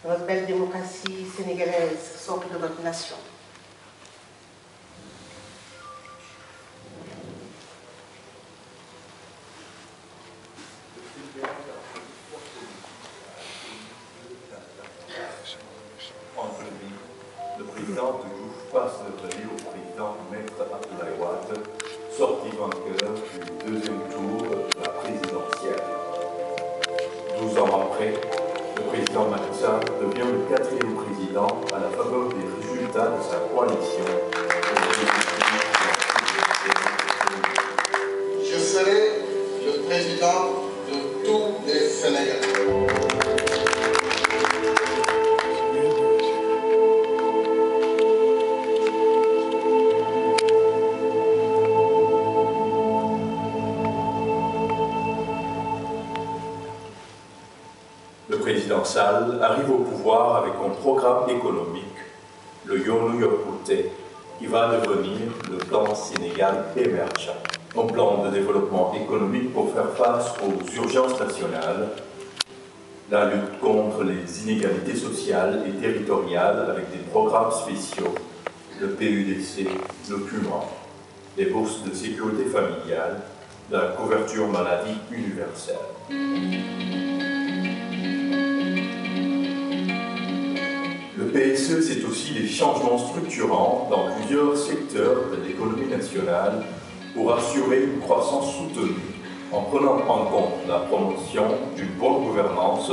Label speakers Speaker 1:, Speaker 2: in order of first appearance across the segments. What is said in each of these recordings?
Speaker 1: notre belle démocratie sénégalaise, socle de notre nation.
Speaker 2: Le président toujours passe le relais au président Maître Abdoulaye Wade, sorti vainqueur du deuxième tour de la présidentielle. 12 ans après, le président Macky Sall devient le 4e président à la faveur des résultats de sa coalition.
Speaker 3: Je serai le président de tous les Sénégalais.
Speaker 2: Le président Sall arrive au pouvoir avec un programme économique, le Yoonu Yokkute, qui va devenir le plan Sénégal émergent. Un plan de développement économique pour faire face aux urgences nationales, la lutte contre les inégalités sociales et territoriales avec des programmes spéciaux, le PUDC, le PUMA, les bourses de sécurité familiale, la couverture maladie universelle. Le PSE, c'est aussi des changements structurants dans plusieurs secteurs de l'économie nationale pour assurer une croissance soutenue en prenant en compte la promotion d'une bonne gouvernance,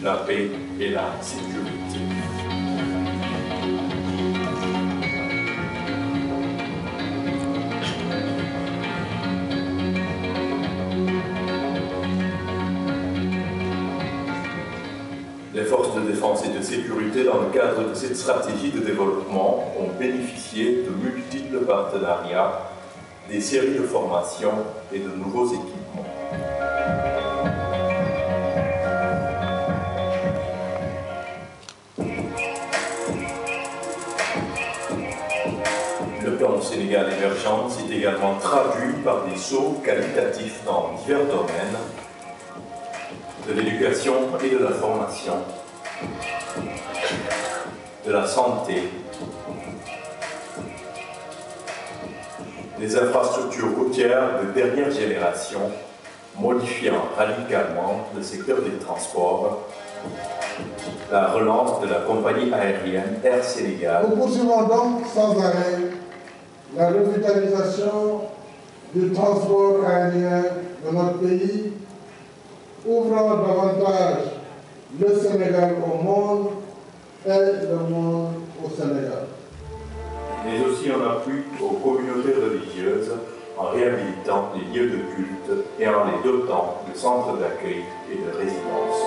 Speaker 2: la paix et la sécurité. Les forces de défense et de sécurité, dans le cadre de cette stratégie de développement, ont bénéficié de multiples partenariats, des séries de formations et de nouveaux équipements. Le plan Sénégal émergent s'est également traduit par des sauts qualitatifs dans divers domaines, de l'éducation et de la formation, de la santé, des infrastructures routières de dernière génération, modifiant radicalement le secteur des transports, la relance de la compagnie aérienne Air Sénégal.
Speaker 4: Nous poursuivons donc sans arrêt la revitalisation du transport aérien de notre pays, ouvrant davantage le Sénégal au monde et le monde au Sénégal.
Speaker 2: Mais aussi en appui aux communautés religieuses, en réhabilitant les lieux de culte et en les dotant de centres d'accueil et de résidence.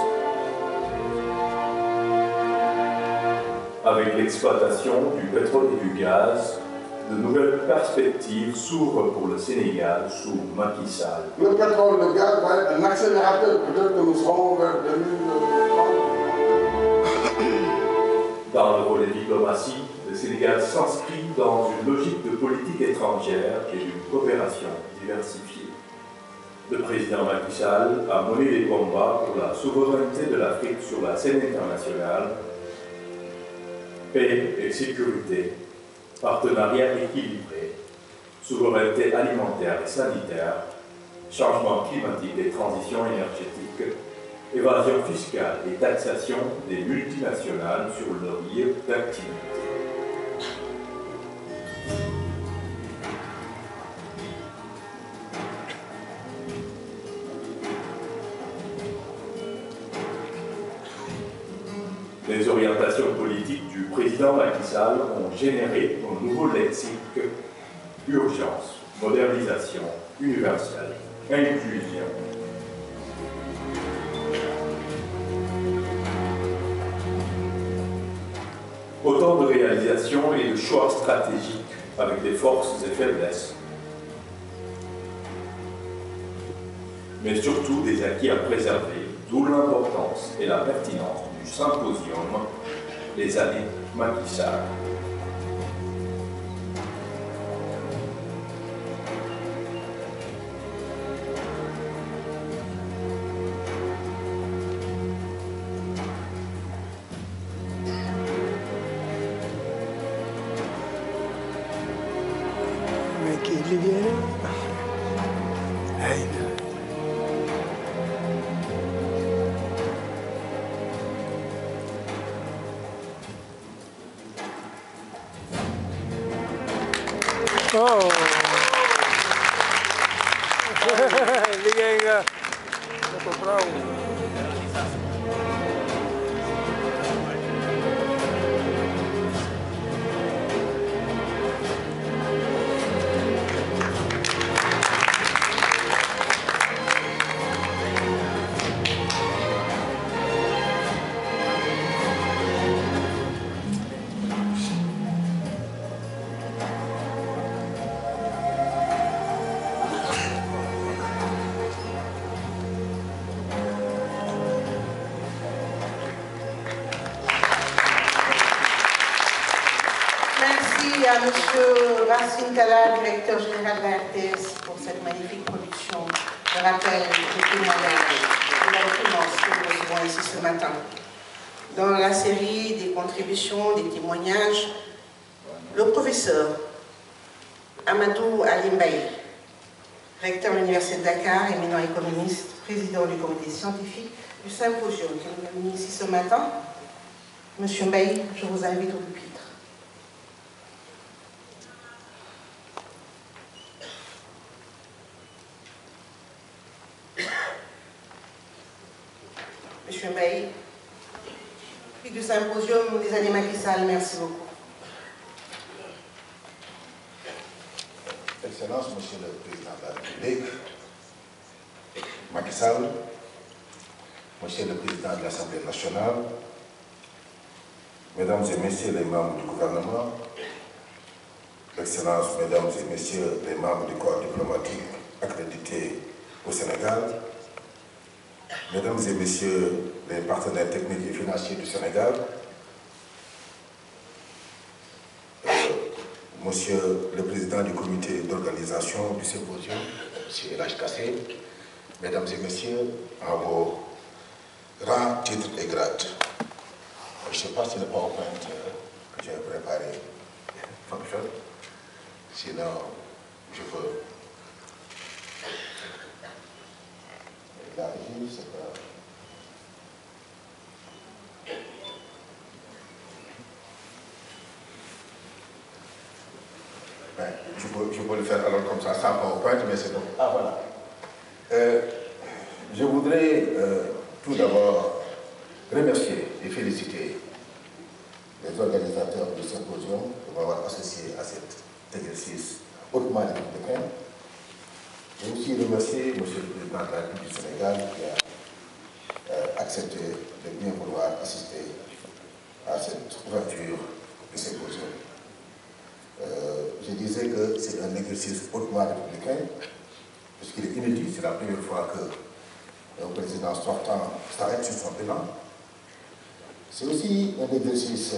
Speaker 2: Avec l'exploitation du pétrole et du gaz, de nouvelles perspectives s'ouvrent pour le Sénégal sous Macky Sall.
Speaker 3: Le pétrole, le gaz va être un accélérateur. Peut-être que nous serons vers 2030.
Speaker 2: Dans le volet diplomatie, le Sénégal s'inscrit dans une logique de politique étrangère et d'une coopération diversifiée. Le président Macky Sall a mené des combats pour la souveraineté de l'Afrique sur la scène internationale, paix et sécurité, partenariat équilibré, souveraineté alimentaire et sanitaire, changement climatique et transition énergétique, évasion fiscale et taxation des multinationales sur leur lieu d'activité. Les orientations politiques du président Macky Sall ont généré un nouveau lexique: urgence, modernisation, universelle, inclusion. Autant de réalisations et de choix stratégiques avec des forces et faiblesses, mais surtout des acquis à préserver, d'où l'importance et la pertinence du symposium Les années Macky Sall.
Speaker 5: liggéey ay oh liggéey nga ko bravo.
Speaker 1: Merci à M. Racine Talla, directeur général de la RTS, pour cette magnifique production de rappel des témoignages et la réponse que nous recevons ici ce matin. Dans la série des contributions, des témoignages, le professeur Amadou Alimbaï, recteur de l'Université de Dakar, éminent économiste, président du comité scientifique du symposium qui nous a mis ici ce matin. Monsieur Mbaye, je vous invite au pupitre. Monsieur Mbaye, puis du symposium des années Macky Sall, merci beaucoup.
Speaker 6: Excellence, Monsieur le Président de la République, Macky Sall, Monsieur le Président de l'Assemblée nationale, Mesdames et Messieurs les membres du gouvernement, Excellence, Mesdames et Messieurs les membres du corps diplomatique accrédité au Sénégal, Mesdames et Messieurs les partenaires techniques et financiers du Sénégal, Monsieur le Président du comité d'organisation du symposium, M. El Hadj Kassé, Mesdames et Messieurs, en vos rangs, titres et grades. Je ne sais pas si le PowerPoint que j'ai préparé fonctionne. Sinon, je peux... La régie, c'est pas... Ben, je peux le faire alors comme ça, sans PowerPoint, mais c'est bon. Ah, voilà. Je voudrais tout d'abord remercier et féliciter les organisateurs du symposium de m'avoir associé à cet exercice hautement républicain. Et aussi remercier M. le Président de la République du Sénégal qui a accepté de bien vouloir assister à cette ouverture du symposium. Je disais que c'est un exercice hautement républicain, puisqu'il est inédit, c'est la première fois que le président sortant s'arrête sur son bilan. C'est aussi un exercice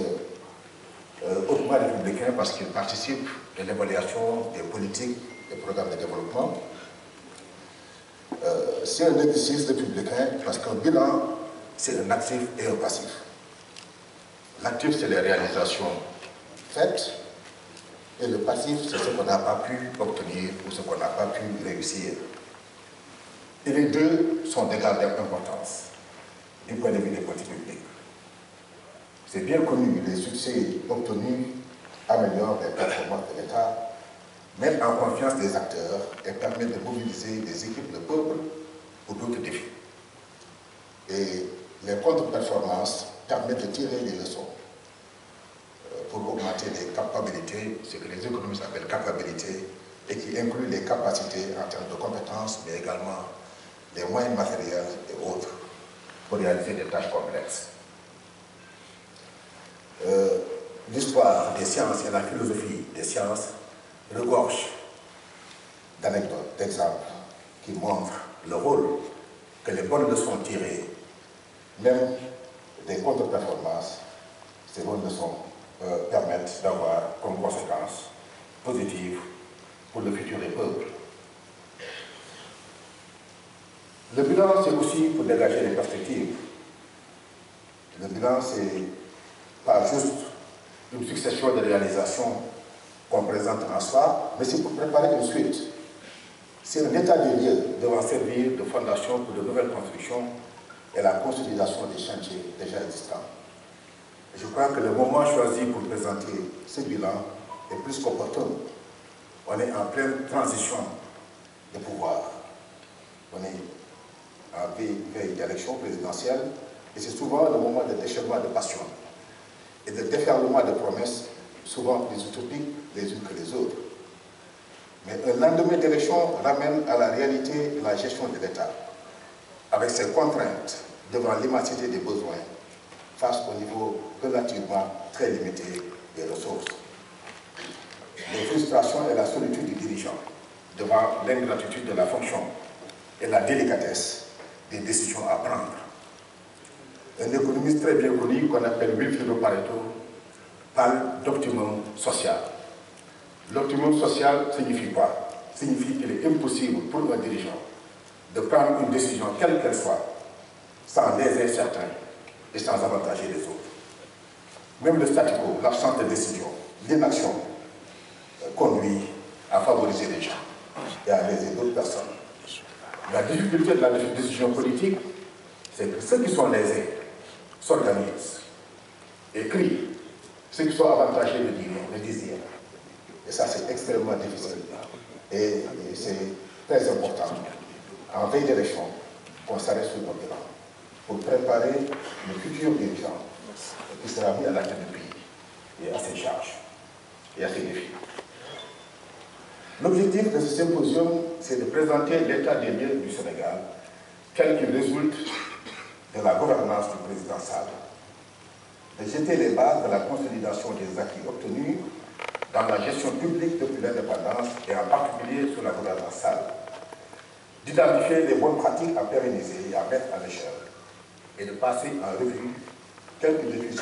Speaker 6: hautement républicain parce qu'il participe de l'évaluation des politiques et programmes de développement. C'est un exercice républicain parce qu'un bilan, c'est un actif et un passif. L'actif, c'est les réalisations faites, et le passif, c'est ce qu'on n'a pas pu obtenir ou ce qu'on n'a pas pu réussir. Et les deux sont d'égale importance du point de vue des politiques publiques. C'est bien connu, les succès obtenus améliorent les performances de l'État, mettent en confiance des acteurs et permettent de mobiliser des équipes de peuple pour d'autres défis. Et les contre-performances permettent de tirer des leçons pour augmenter les capacités, ce que les économistes appellent capacité, et qui inclut les capacités en termes de compétences, mais également les moyens matériels et autres pour réaliser des tâches complexes. L'histoire des sciences et la philosophie des sciences regorge d'anecdotes, d'exemples qui montrent le rôle que les bonnes leçons tirées, même des contre-performances, ces bonnes leçons permettent d'avoir comme conséquence positive pour le futur des peuples. Le bilan, c'est aussi pour dégager les perspectives. Le bilan, c'est pas juste une succession de réalisations qu'on présente en soi, mais c'est pour préparer une suite. C'est un état des lieux devant servir de fondation pour de nouvelles constructions et la consolidation des chantiers déjà existants. Je crois que le moment choisi pour présenter ce bilan est plus qu'opportun. On est en pleine transition de pouvoir. On est en veille d'élection présidentielle et c'est souvent le moment de déchaînement de passion et de déferlement de promesses, souvent plus utopiques les unes que les autres. Mais un lendemain d'élection ramène à la réalité la gestion de l'État, avec ses contraintes devant l'immensité des besoins, face au niveau relativement très limité des ressources. Les frustrations et la solitude du dirigeant devant l'ingratitude de la fonction et la délicatesse des décisions à prendre. Un économiste très bien connu qu'on appelle Wilfredo Pareto parle d'optimum social. L'optimum social signifie quoi? Signifie qu'il est impossible pour un dirigeant de prendre une décision quelle qu'elle soit sans léser certains et sans avantager les autres. Même le statu quo, l'absence de décision, l'inaction conduit à favoriser les gens et à léser d'autres personnes. La difficulté de la décision politique, c'est que ceux qui sont lésés s'organisent et crient. Ceux qui sont avantagés le désirent. Et ça, c'est extrêmement difficile. Et c'est très important, en veille d'élection, qu'on s'arrête sur nos bilan pour préparer le futur dirigeant qui sera mis à la tête du pays et à ses charges et à ses défis. L'objectif de ce symposium, c'est de présenter l'état des lieux du Sénégal tel qu'il résulte de la gouvernance du président Sall, de jeter les bases de la consolidation des acquis obtenus dans la gestion publique depuis l'indépendance et en particulier sous la gouvernance Sall, d'identifier les bonnes pratiques à pérenniser et à mettre à l'échelle et de passer en revue quelques défis